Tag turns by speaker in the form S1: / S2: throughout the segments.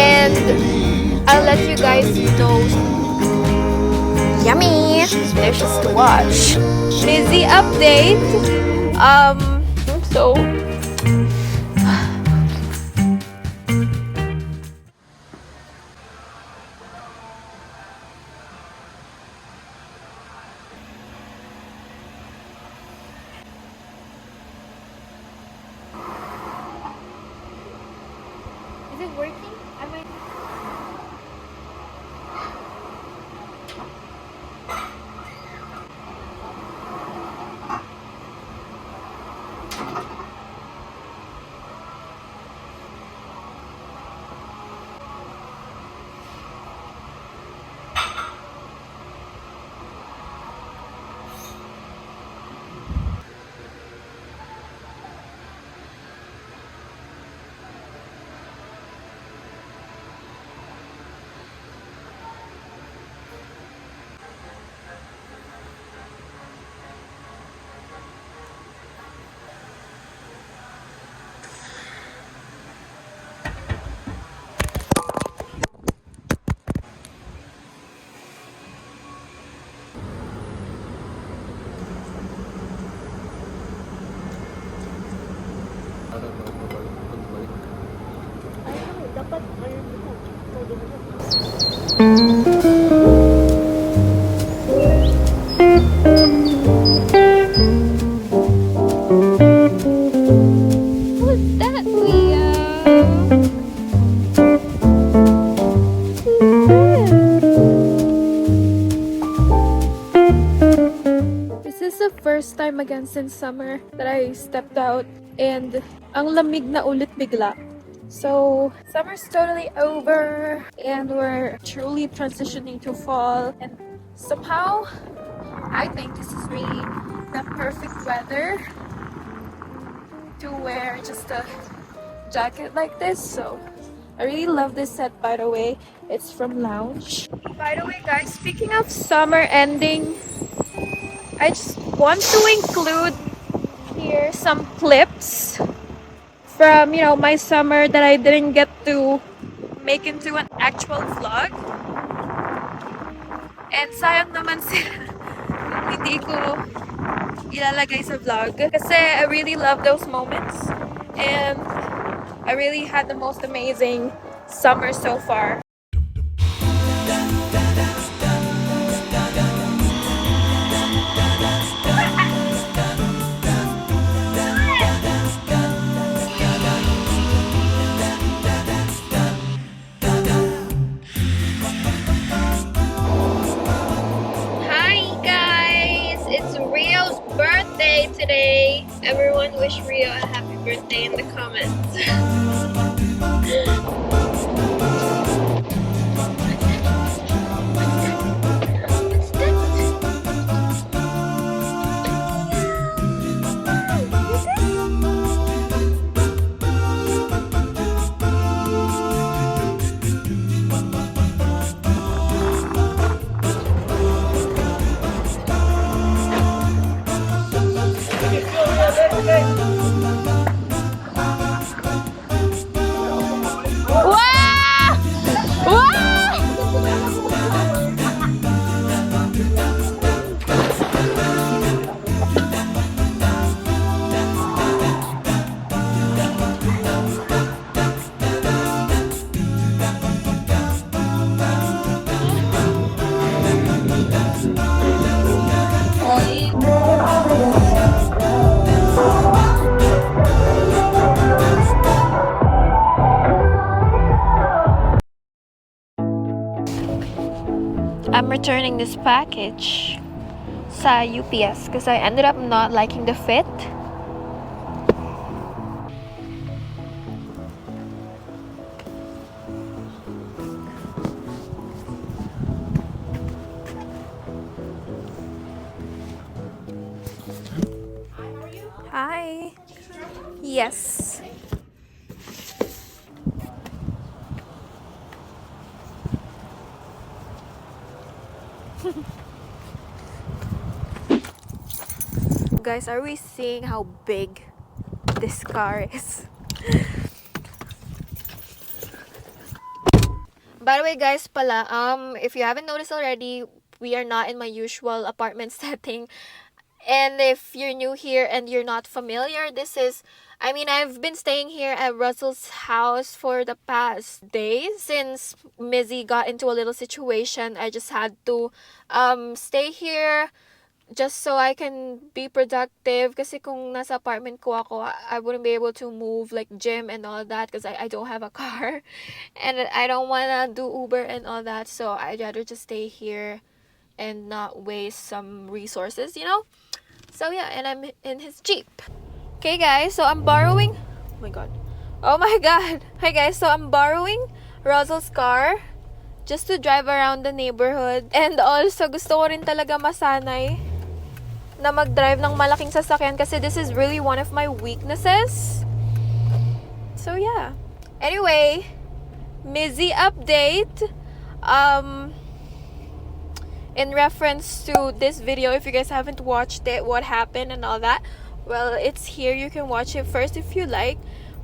S1: And I'll let you guys know. Yummy! Delicious to watch. Busy update. So is it working? Am I? Dapat what's that, Leo? This is the first time again since summer that I stepped out and ang lamig na ulit bigla. So summer's totally over and we're truly transitioning to fall, and somehow I think this is really the perfect weather to wear just a jacket like this. So I really love this set, by the way. It's from Lounge. By the way guys, speaking of summer ending, I just want to include here some clips from, you know, my summer that I didn't get to make into an actual vlog. And sayang naman sila kung hindi ko ilalagay sa vlog. Kasi I really love those moments. And I really had the most amazing summer so far. Birthday today. Everyone wish Rio a happy birthday in the comments. I'm returning this package sa UPS because I ended up not liking the fit. Hi. Yes. Guys, are we seeing how big this car is? By the way, guys, pala, if you haven't noticed already, we are not in my usual apartment setting. And if you're new here and you're not familiar, I've been staying here at Russell's house for the past days. Since Mizzy got into a little situation, I just had to stay here just so I can be productive. Kasi kung nasa apartment ko ako, I wouldn't be able to move like gym and all that because I don't have a car. And I don't want to do Uber and all that. So I'd rather just stay here and not waste some resources, you know? So yeah, and I'm in his Jeep. Okay guys, so I'm borrowing... Oh my god. Oh my god. Hi guys, so I'm borrowing Russell's car just to drive around the neighborhood. And also, gusto ko rin talaga masanay na mag-drive ng malaking sasakyan kasi this is really one of my weaknesses. So yeah. Anyway, Mizzy update. In reference to this video, if you guys haven't watched it, what happened and all that, well, it's here. You can watch it first if you like.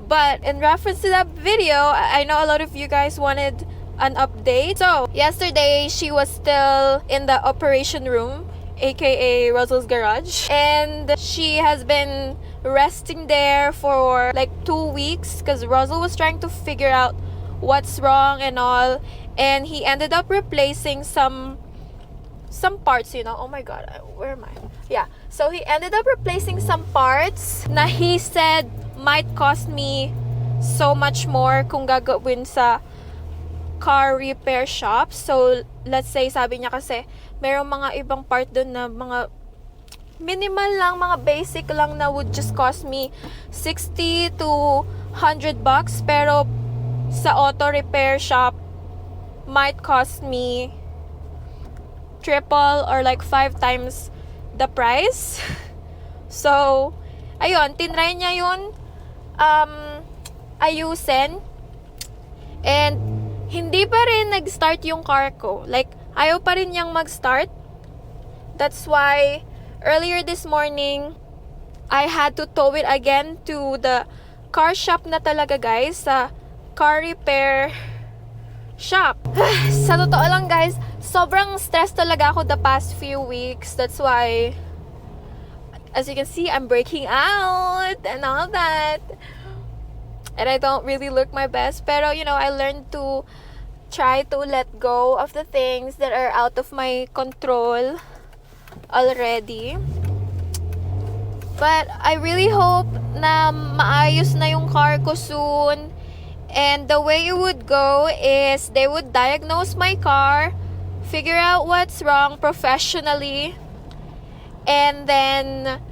S1: But in reference to that video, I know a lot of you guys wanted an update. So yesterday, she was still in the operation room, aka Russell's garage, and she has been resting there for like 2 weeks because Russell was trying to figure out what's wrong and all, and he ended up replacing some parts, you know. Oh my god, where am I? Yeah, so he ended up replacing some parts na he said might cost me so much more kung gagawin sa car repair shop. So let's say, sabi niya kasi merong mga ibang part dun na mga minimal lang, mga basic lang na would just cost me 60 to 100 bucks, pero sa auto repair shop might cost me triple or like 5 times the price. So ayun, tinry niya yun ayusin, and hindi pa rin nag-start yung car ko. Like, ayaw pa rin niyang mag-start. That's why earlier this morning I had to tow it again to the car shop na talaga, guys, sa car repair shop. Sa totoo lang, guys, sobrang stressed talaga ako the past few weeks. That's why, as you can see, I'm breaking out and all that. And I don't really look my best. Pero, you know, I learned to try to let go of the things that are out of my control already. But I really hope na maayos na yung car ko soon. And the way it would go is they would diagnose my car, figure out what's wrong professionally, and then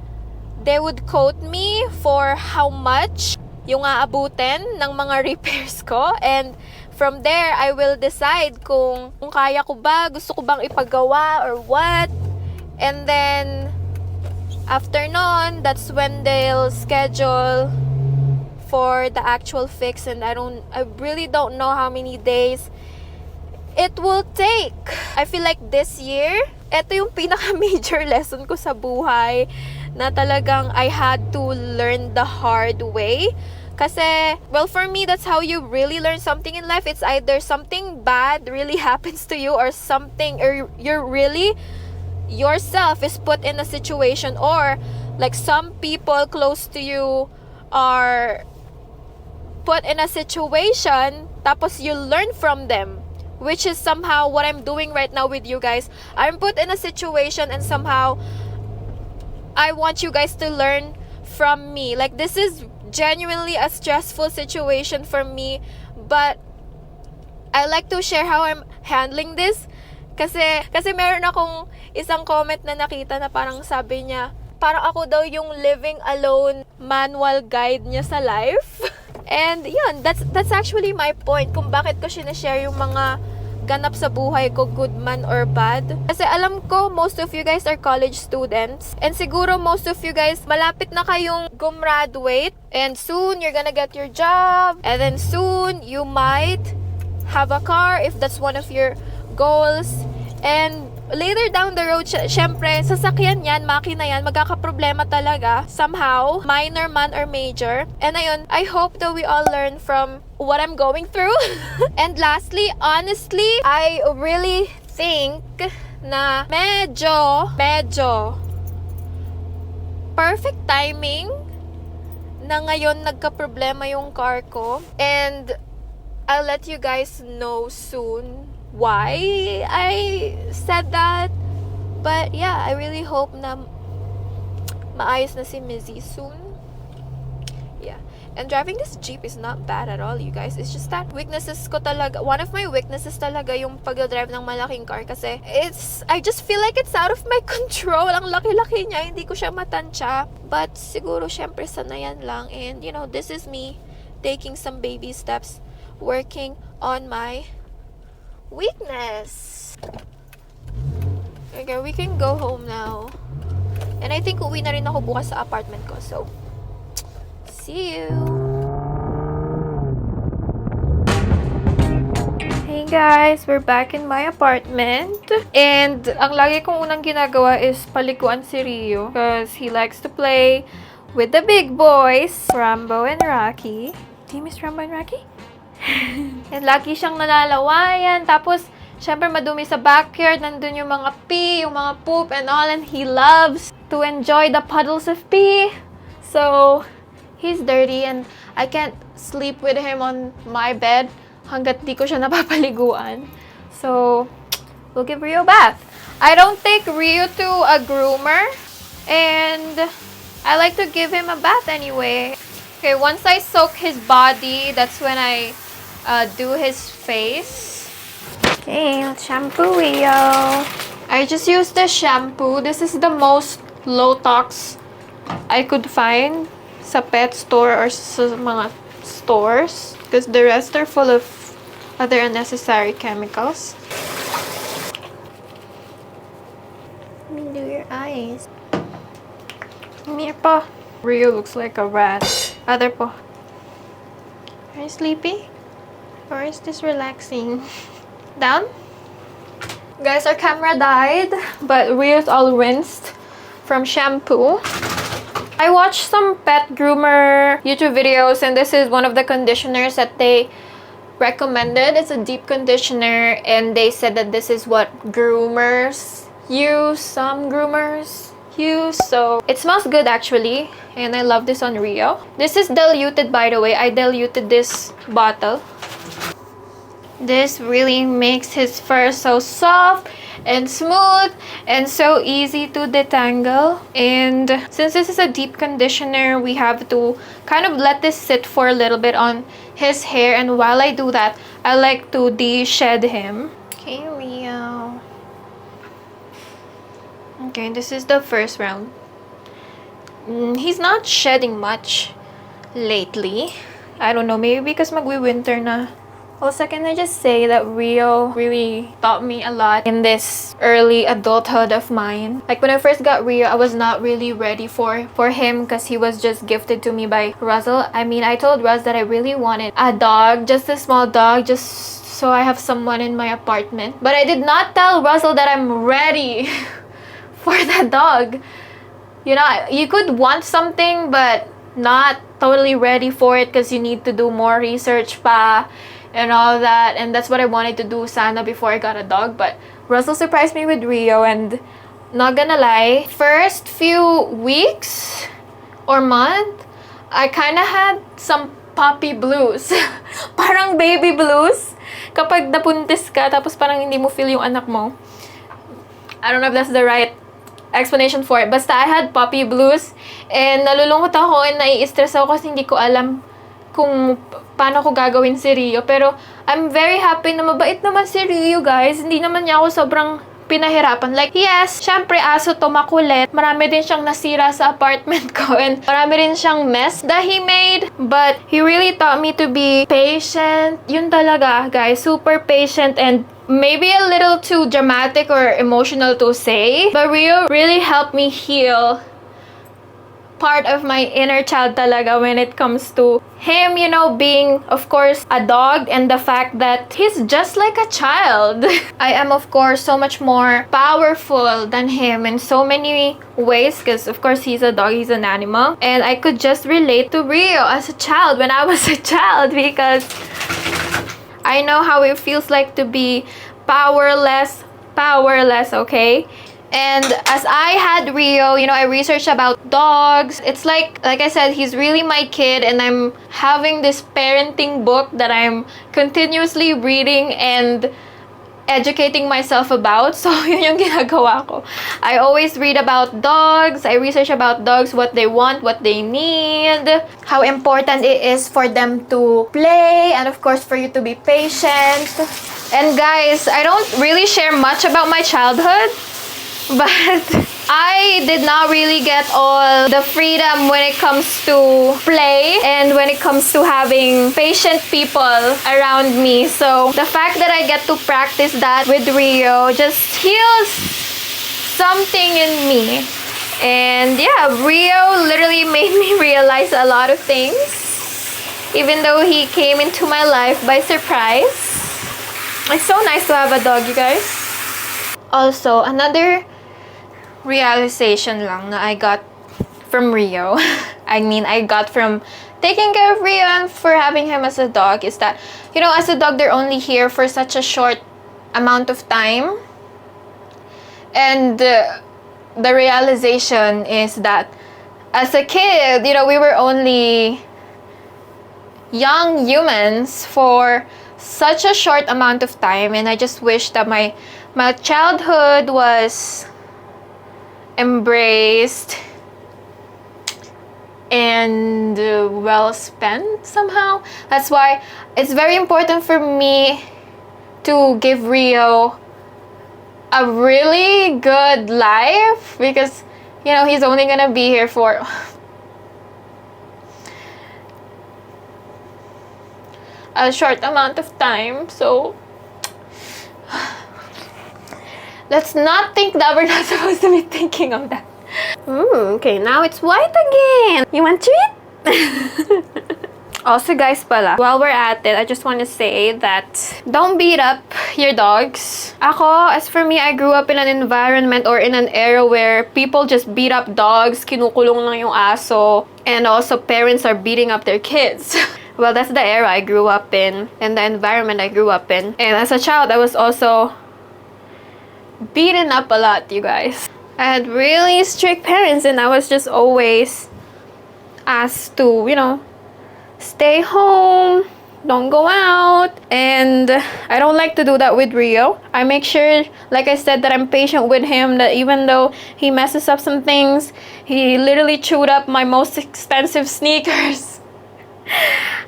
S1: they would quote me for how much yung aabutin ng mga repairs ko. And from there, I will decide kung kaya ko ba, gusto ko bang ipagawa or what. And then after nun, that's when they'll schedule for the actual fix, and I really don't know how many days it will take. I feel like this year, ito yung pinaka-major lesson ko sa buhay na talagang I had to learn the hard way. Kasi, well, for me, that's how you really learn something in life. It's either something bad really happens to you, or something, or you're really yourself is put in a situation, or like some people close to you are put in a situation, tapos you learn from them, which is somehow what I'm doing right now with you guys. I'm put in a situation, and somehow I want you guys to learn from me. Like, this is genuinely a stressful situation for me, but I like to share how I'm handling this. Kasi meron akong isang comment na nakita na parang sabi niya, parang ako daw yung living alone manual guide niya sa life. And yun, that's actually my point kung bakit ko sinashare yung mga ganap sa buhay ko, good man or bad. Kasi alam ko, most of you guys are college students. And siguro most of you guys, malapit na kayong gumraduate. And soon, you're gonna get your job. And then soon, you might have a car if that's one of your goals. And later down the road, syempre, sasakyan yan, makina yan, magkakaproblema talaga, somehow, minor man or major. And ayun, I hope that we all learn from what I'm going through. And lastly, honestly, I really think na medyo perfect timing na ngayon nagka-problema yung car ko. And I'll let you guys know soon why I said that. But yeah, I really hope na maayos na si Mizzy soon. Yeah. And driving this Jeep is not bad at all, you guys. It's just that weaknesses ko talaga. One of my weaknesses talaga yung pag-drive ng malaking car kasi I just feel like it's out of my control. Ang laki-laki niya, hindi ko siya matansya. But siguro, syempre, sanayan lang. And, you know, this is me taking some baby steps, working on my weakness. Okay, we can go home now. And I think uwi na rin ako bukas sa apartment ko. So, see you! Hey guys! We're back in my apartment. And ang lagi kong unang ginagawa is paliguan si Rio. Because he likes to play with the big boys, Rambo and Rocky. Do you miss Rambo and Rocky? And lagi siyang nalalawayan. Tapos, syempre madumi sa backyard. Nandun yung mga pee, yung mga poop and all. And he loves to enjoy the puddles of pee. So, he's dirty and I can't sleep with him on my bed hanggat di ko siya napapaliguan. So, we'll give Rio a bath. I don't take Rio to a groomer. And I like to give him a bath anyway. Okay, once I soak his body, that's when I do his face. Okay, let's shampoo Rio. I just used the shampoo. This is the most low tox I could find sa pet store or sa mga stores. Because the rest are full of other unnecessary chemicals. Let me do your eyes. Mir pa. Rio looks like a rat. Other po. Are you sleepy? Or is this relaxing? Down? Guys, our camera died, but Rio's all rinsed from shampoo. I watched some pet groomer YouTube videos, and this is one of the conditioners that they recommended. It's a deep conditioner, and they said that this is what groomers use. Some groomers use. So it smells good actually, and I love this on Rio. This is diluted, by the way. I diluted this bottle. This really makes his fur so soft and smooth and so easy to detangle. And since this is a deep conditioner, we have to kind of let this sit for a little bit on his hair. And while I do that, I like to de-shed him. Okay, Rio. Okay, this is the first round. He's not shedding much lately. I don't know, maybe because magwi-winter na. Also, can I just say that Rio really taught me a lot in this early adulthood of mine. Like when I first got Rio, I was not really ready for him because he was just gifted to me by Russell. I mean, I told Russ that I really wanted a dog, just a small dog, just so I have someone in my apartment. But I did not tell Russell that I'm ready for that dog. You know, you could want something but not totally ready for it because you need to do more research pa and all that, and that's what I wanted to do sana before I got a dog. But Russell surprised me with Rio, and not gonna lie, first few weeks or month, I kind of had some puppy blues. Parang baby blues kapag napuntis ka tapos parang hindi mo feel yung anak mo. I don't know if that's the right explanation for it. Basta I had puppy blues, and nalulungkot ako and nai-stress ako kasi hindi ko alam kung paano ko gagawin si Rio. Pero I'm very happy na mabait naman si Rio, guys. Hindi naman niya ako sobrang pinahirapan. Like, yes, syempre aso to, makulit. Marami din siyang nasira sa apartment ko, and marami rin siyang mess that he made. But he really taught me to be patient. Yun talaga, guys. Super patient, and maybe a little too dramatic or emotional to say. But Rio really helped me heal part of my inner child talaga when it comes to him, you know, being, of course, a dog, and the fact that he's just like a child. I am, of course, so much more powerful than him in so many ways because, of course, he's a dog, he's an animal. And I could just relate to Rio as a child when I was a child because I know how it feels like to be powerless, okay? And as I had Rio, you know, I researched about dogs. It's like I said, he's really my kid, and I'm having this parenting book that I'm continuously reading and educating myself about. So, yun yung ginagawa ko. I always read about dogs. I research about dogs, what they want, what they need, how important it is for them to play, and of course, for you to be patient. And guys, I don't really share much about my childhood, but I did not really get all the freedom when it comes to play and when it comes to having patient people around me. So the fact that I get to practice that with Rio just heals something in me. And yeah, Rio literally made me realize a lot of things, even though he came into my life by surprise. It's so nice to have a dog, you guys. Also, another realization lang na I got from Rio, I got from taking care of Rio and for having him as a dog is that, you know, as a dog, they're only here for such a short amount of time. And the realization is that as a kid, you know, we were only young humans for such a short amount of time, and I just wish that my childhood was embraced and well spent somehow. That's why it's very important for me to give Rio a really good life because, you know, he's only gonna be here for a short amount of time. So let's not think that we're not supposed to be thinking of that. Okay, now it's white again. You want treat? Also, guys, pala, while we're at it, I just want to say that don't beat up your dogs. Ako, as for me, I grew up in an environment or in an era where people just beat up dogs, kinukulong lang yung aso, and also parents are beating up their kids. Well, that's the era I grew up in, and the environment I grew up in. And as a child, I was also beaten up a lot, you guys. I had really strict parents, and I was just always asked to, you know, stay home, don't go out. And I don't like to do that with Rio. I make sure, like I said, that I'm patient with him, that even though he messes up some things, he literally chewed up my most expensive sneakers.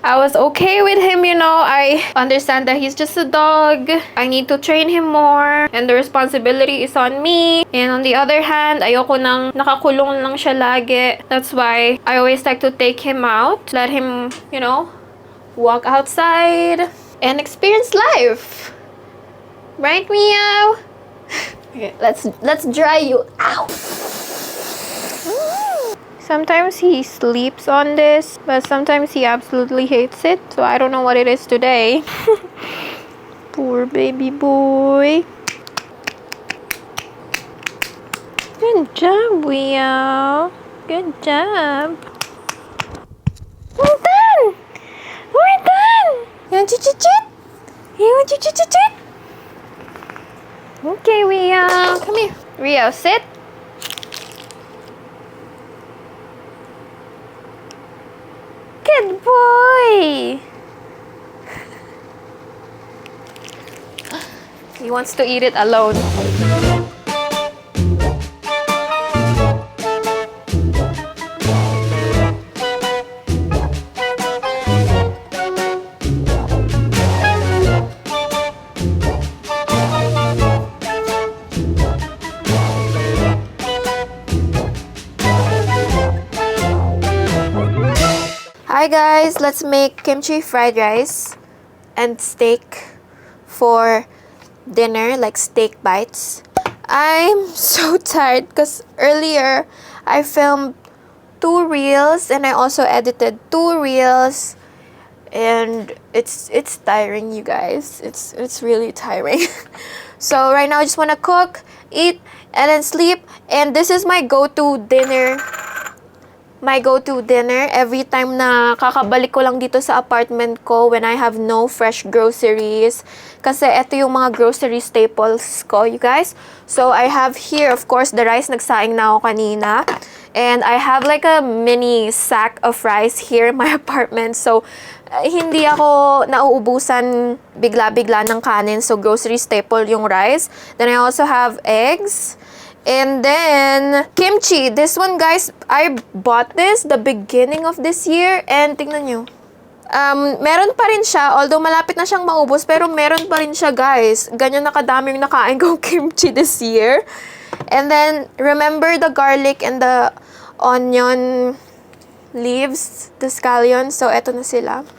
S1: I was okay with him, you know. I understand that he's just a dog. I need to train him more, and the responsibility is on me. And on the other hand, ayoko nang nakakulong lang siya lagi. That's why I always like to take him out, let him, you know, walk outside and experience life. Right, Meow? Okay, let's dry you out. Sometimes he sleeps on this, but sometimes he absolutely hates it. So I don't know what it is today. Poor baby boy. Good job, Leo. Good job. We're done. We're done. You want chit-chit? You want chit-chit? Okay, Rio. Come here. Rio, sit. Good boy! He wants to eat it alone. Hi guys, let's make kimchi fried rice and steak for dinner, like steak bites. I'm so tired because earlier I filmed 2 reels, and I also edited 2 reels. And it's tiring, you guys. It's really tiring. So right now I just want to cook, eat, and then sleep. And this is my go-to dinner. My go-to dinner every time na kakabalik ko lang dito sa apartment ko when I have no fresh groceries. Kasi ito yung mga grocery staples ko, you guys. So I have here, of course, the rice. Nagsaing na ako kanina. And I have like a mini sack of rice here in my apartment. So hindi ako nauubusan bigla-bigla ng kanin. So grocery staple yung rice. Then I also have eggs. And then, kimchi. This one, guys, I bought this the beginning of this year. And tingnan nyo. Meron pa rin siya. Although malapit na siyang maubos. Pero meron pa rin siya, guys. Ganyan na kadaming nakain kong kimchi this year. And then, remember the garlic and the onion leaves, the scallions. So, eto na sila.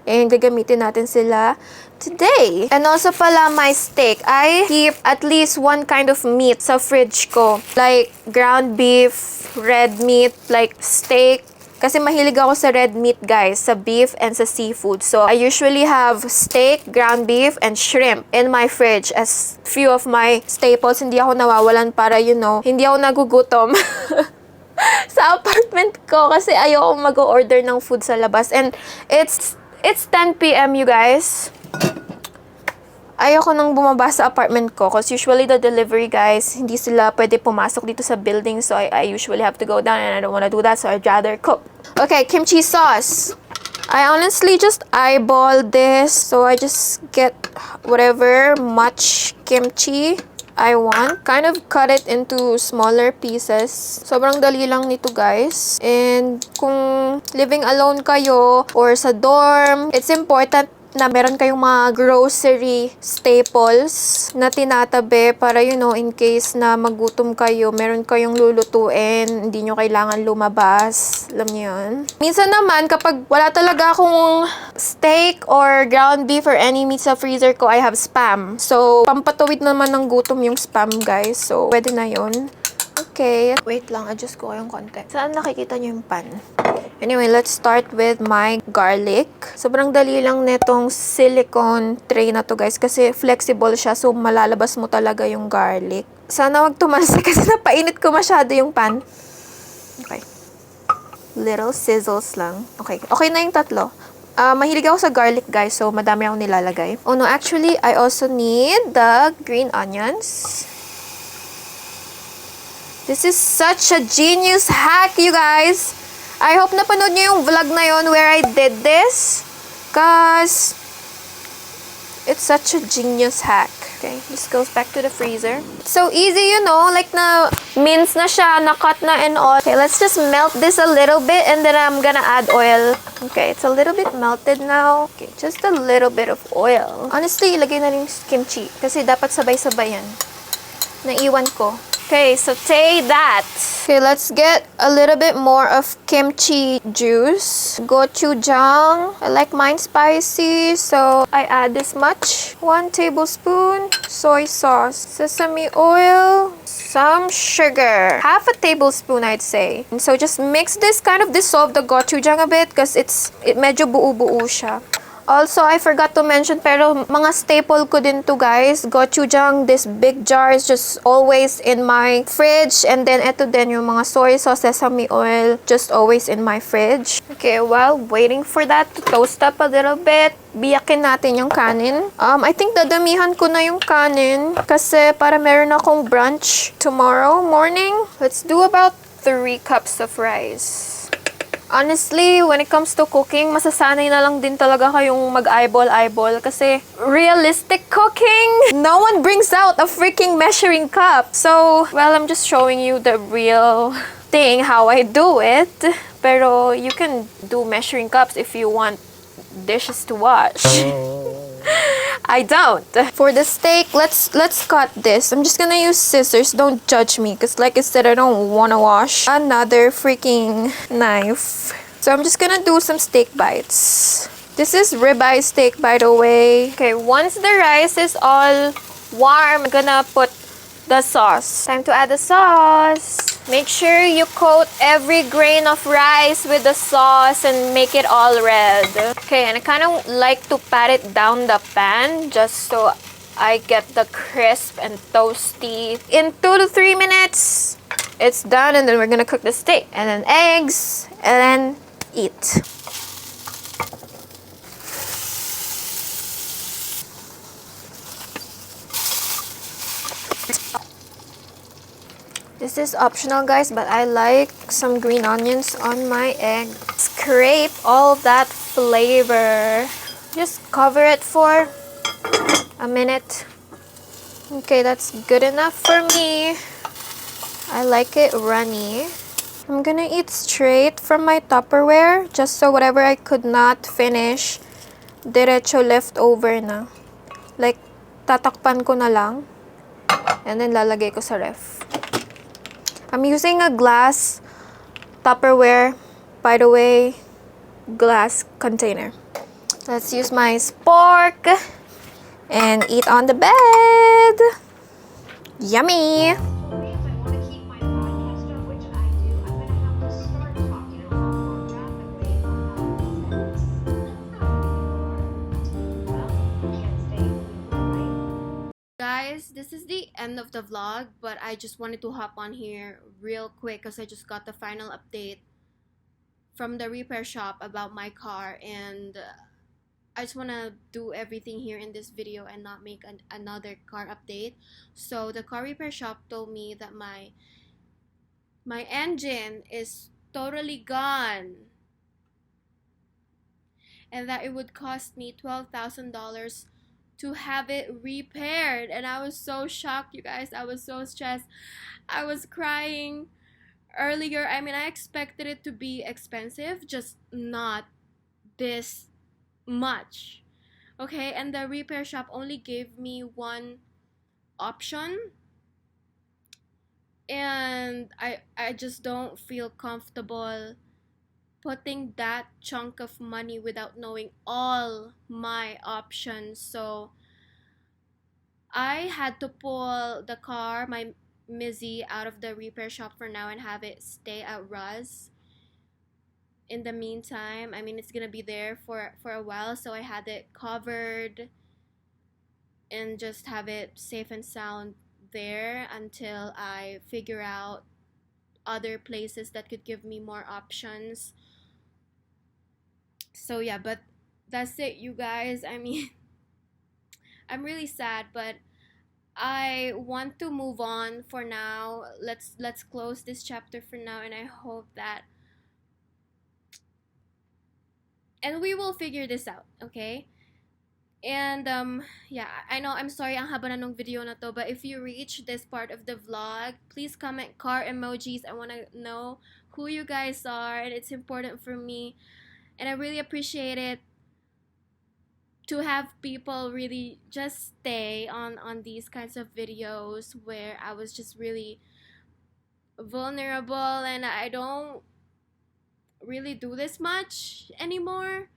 S1: And gagamitin natin sila today. And also pala my steak. I keep at least one kind of meat sa fridge ko. Like ground beef, red meat, like steak. Kasi mahilig ako sa red meat, guys, sa beef and sa seafood. So I usually have steak, ground beef, and shrimp in my fridge as few of my staples. Hindi ako nawawalan para, you know, hindi ako nagugutom. Sa apartment ko kasi ayoko mag-order ng food sa labas. And it's 10 p.m. you guys. Ayoko nang bumaba sa apartment ko because usually the delivery guys, hindi sila pwede pumasok dito sa building. So I usually have to go down and I don't want to do that. So I'd rather cook. Okay, kimchi sauce. I honestly just eyeball this. So I just get whatever much kimchi I want. Kind of cut it into smaller pieces. Sobrang dali lang nito, guys. And kung living alone kayo or sa dorm, it's important na meron kayong mga grocery staples na tinatabi para, you know, in case na magutom kayo, meron kayong lulutuin, hindi nyo kailangan lumabas. Alam niyo yun? Minsan naman, kapag wala talaga akong steak or ground beef or any meat sa freezer ko, I have Spam. So, pampatuwid naman ng gutom yung Spam, guys. So, pwede na yun. Okay. Wait lang, adjust ko yung konti. Saan nakikita nyo yung pan? Anyway, let's start with my garlic. Sobrang dali lang netong silicone tray na to, guys, kasi flexible siya, so malalabas mo talaga yung garlic. Sana wag tumalsik kasi napainit ko masyado yung pan. Okay. Little sizzles lang. Okay. Okay na yung tatlo. Mahilig ako sa garlic, guys, so madami akong nilalagay. Oh no, actually, I also need the green onions. This is such a genius hack, you guys. I hope napanood nyo yung vlog na yon where I did this. Cause it's such a genius hack. Okay, this goes back to the freezer. So easy, you know, like na mince na siya, na-cut na and all. Okay, let's just melt this a little bit and then I'm gonna add oil. Okay, it's a little bit melted now. Okay, just a little bit of oil. Honestly, ilagay na rin yung kimchi kasi dapat sabay-sabay yan. Naiwan ko. Okay, saute that. Okay, let's get a little bit more of kimchi juice. Gochujang. I like mine spicy, so I add this much. 1 tablespoon soy sauce. Sesame oil. Some sugar. Half a tablespoon, I'd say. And so just mix this, kind of dissolve the gochujang a bit because it medyo buo-buo siya. Also, I forgot to mention, pero mga staple ko din to, guys. Gochujang, this big jar is just always in my fridge. And then, eto din yung mga soy sauce, sesame oil, just always in my fridge. Okay, while waiting for that to toast up a little bit, biyakin natin yung kanin. I think dadamihan ko na yung kanin kasi para meron akong brunch tomorrow morning. Let's do about 3 cups of rice. Honestly, when it comes to cooking, masasanay na lang din talaga kayong mag-eyeball kasi realistic cooking, no one brings out a freaking measuring cup. So, well, I'm just showing you the real thing, how I do it. Pero you can do measuring cups if you want dishes to wash. I don't. For the steak, let's cut this. I'm just gonna use scissors. Don't judge me, because like I said, I don't wanna wash another freaking knife. So I'm just gonna do some steak bites. This is ribeye steak, by the way. Okay, once the rice is all warm, I'm gonna put the sauce. Time to add the sauce. Make sure you coat every grain of rice with the sauce and make it all red. Okay, and I kind of like to pat it down the pan just so I get the crisp and toasty. In 2 to 3 minutes, it's done, and then we're gonna cook the steak. And then eggs, and then eat. This is optional, guys, but I like some green onions on my egg. Scrape all that flavor. Just cover it for a minute. Okay, that's good enough for me. I like it runny. I'm gonna eat straight from my Tupperware, just so whatever I could not finish, diretso leftover na. Like, tatakpan ko na lang, and then lalagay ko sa ref. I'm using a glass Tupperware, by the way, glass container. Let's use my spork and eat on the bed. Yummy! Guys, this is the end of the vlog, but I just wanted to hop on here real quick because I just got the final update from the repair shop about my car, and I just want to do everything here in this video and not make another car update. So the car repair shop told me that my engine is totally gone and that it would cost me $12,000 to have it repaired. And I was so shocked, you guys. I was so stressed. I was crying earlier. I mean, I expected it to be expensive, just not this much. Okay, and the repair shop only gave me one option, and I just don't feel comfortable putting that chunk of money without knowing all my options. So I had to pull the car, my Mizzy, out of the repair shop for now and have it stay at Ruz. In the meantime, I mean, it's gonna be there for a while, so I had it covered and just have it safe and sound there until I figure out other places that could give me more options. So yeah, but that's it, you guys. I mean, I'm really sad, but I want to move on for now. Let's close this chapter for now, and I hope that, and we will figure this out, okay? And yeah, I know, I'm sorry ang haba na nung video na to, but if you reach this part of the vlog, please comment car emojis. I want to know who you guys are, and it's important for me, and I really appreciate it to have people really just stay on these kinds of videos where I was just really vulnerable, and I don't really do this much anymore.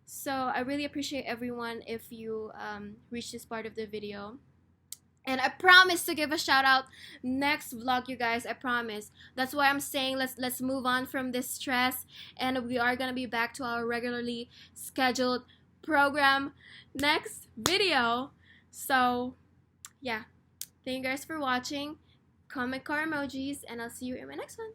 S1: So I really appreciate everyone if you reach this part of the video. And I promise to give a shout out next vlog, you guys. I promise. That's why I'm saying let's move on from this stress, and we are gonna be back to our regularly scheduled program next video. So yeah, thank you guys for watching. Comment car emojis, and I'll see you in my next one.